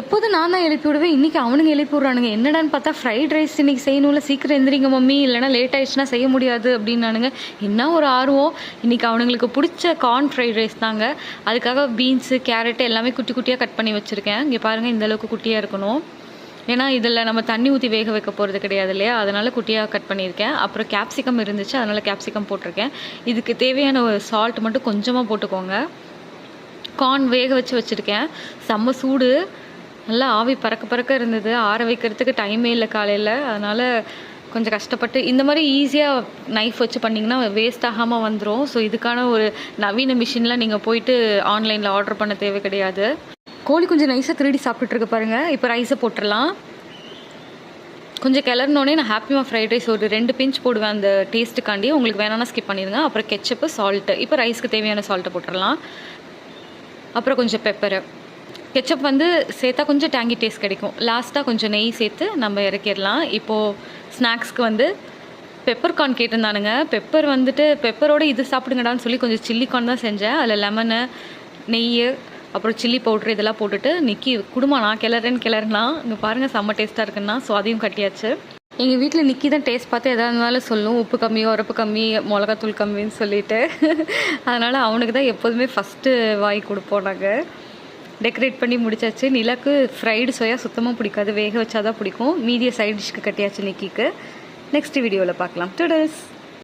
எப்போதும் நான் தான் எழுப்பி விடுவேன், இன்றைக்கி அவனுங்க எழுப்பி விட்றானுங்க. என்னடான்னு பார்த்தா ஃப்ரைட் ரைஸ் இன்றைக்கி செய்யணும்ல, சீக்கிரம் எந்திரிங்க மம்மி, இல்லைனா லேட் ஆகிடுச்சுன்னா செய்ய முடியாது அப்படின்னானுங்க. என்ன ஒரு ஆர்வம். இன்றைக்கி அவனுங்களுக்கு பிடிச்ச கார்ன் ஃப்ரைட் ரைஸ் தாங்க. அதுக்காக பீன்ஸு, கேரட்டு எல்லாமே குட்டி குட்டியாக கட் பண்ணி வச்சுருக்கேன். இங்கே பாருங்கள், இந்தளவுக்கு குட்டியாக இருக்கணும். ஏன்னா இதில் நம்ம தண்ணி ஊற்றி வேக வைக்க போகிறது கிடையாது இல்லையா, அதனால் குட்டியாக கட் பண்ணியிருக்கேன். அப்புறம் கேப்சிகம் இருந்துச்சு, அதனால் கேப்சிகம் போட்டிருக்கேன். இதுக்கு தேவையான ஒரு சால்ட் மட்டும் கொஞ்சமாக போட்டுக்கோங்க. கார்ன் வேக வச்சுருக்கேன். செம்ம சூடு, நல்லா ஆவி பறக்க இருந்தது. ஆற வைக்கிறதுக்கு டைமே இல்லை காலையில், அதனால் கொஞ்சம் கஷ்டப்பட்டு இந்த மாதிரி ஈஸியாக நைஃப் வச்சு பண்ணிங்கன்னா வேஸ்ட் ஆகாமல் வந்துடும். ஸோ இதுக்கான ஒரு நவீன மிஷின்லாம் நீங்கள் போயிட்டு ஆன்லைனில் ஆர்டர் பண்ண தேவை கிடையாது. கோழி கொஞ்சம் நைஸாக திருடி சாப்பிட்டுருக்கு பாருங்கள். இப்போ ரைஸை போட்டுடலாம். கொஞ்சம் கிளறினோடனே நான் ஹாப்பிமா ஃப்ரைட் ரைஸ் ஒரு 2 பிஞ்ச் போடுவேன் அந்த டேஸ்ட்டுக்காண்டி. உங்களுக்கு வேணான்னா ஸ்கிப் பண்ணிடுங்க. அப்புறம் கெச்சப்பு, சால்ட்டு. இப்போ ரைஸ்க்கு தேவையான சால்ட்டை போட்டுடலாம். அப்புறம் கொஞ்சம் பெப்பரு. கெச்சப் சேர்த்தா கொஞ்சம் டேங்கி டேஸ்ட் கிடைக்கும். லாஸ்ட்டாக கொஞ்சம் நெய் சேர்த்து நம்ம இறக்கிடலாம். இப்போது ஸ்நாக்ஸ்க்கு பெப்பர் கார்ன் கேட்டிருந்தானுங்க. பெப்பரோடு இது சாப்பிடுங்கடான்னு சொல்லி கொஞ்சம் சில்லி கார்ன் தான் செஞ்சேன். அதில் லெமனு, நெய், அப்புறம் சில்லி பவுட்ரு இதெல்லாம் போட்டுட்டு நிக்கி குடுமா நான் கிளறுனா இங்கே பாருங்கள் செம்ம டேஸ்ட்டாக இருக்குன்னா. ஸோ அதையும் கட்டியாச்சு. எங்கள் வீட்டில் நிக்கி தான் டேஸ்ட் பார்த்து எதாக இருந்தாலும் சொல்லும், உப்பு கம்மி, உரப்பு கம்மி, மிளகாத்தூள் கம்மின்னு சொல்லிட்டு. அதனால் அவனுக்கு தான் எப்போதுமே ஃபஸ்ட்டு வாங்கி கொடுப்போம் நாங்கள். டெக்கரேட் பண்ணி முடிச்சாச்சு. நிலாக்கு ஃப்ரைடு சோயா சுத்தமாக பிடிக்காது, வேக வச்சா தான் பிடிக்கும். மீதிய சைட் டிஷ்க்கு கட்டியாச்சு நிக்கிக்கு. நெக்ஸ்ட் வீடியோவில் பார்க்கலாம். டுடஸ்.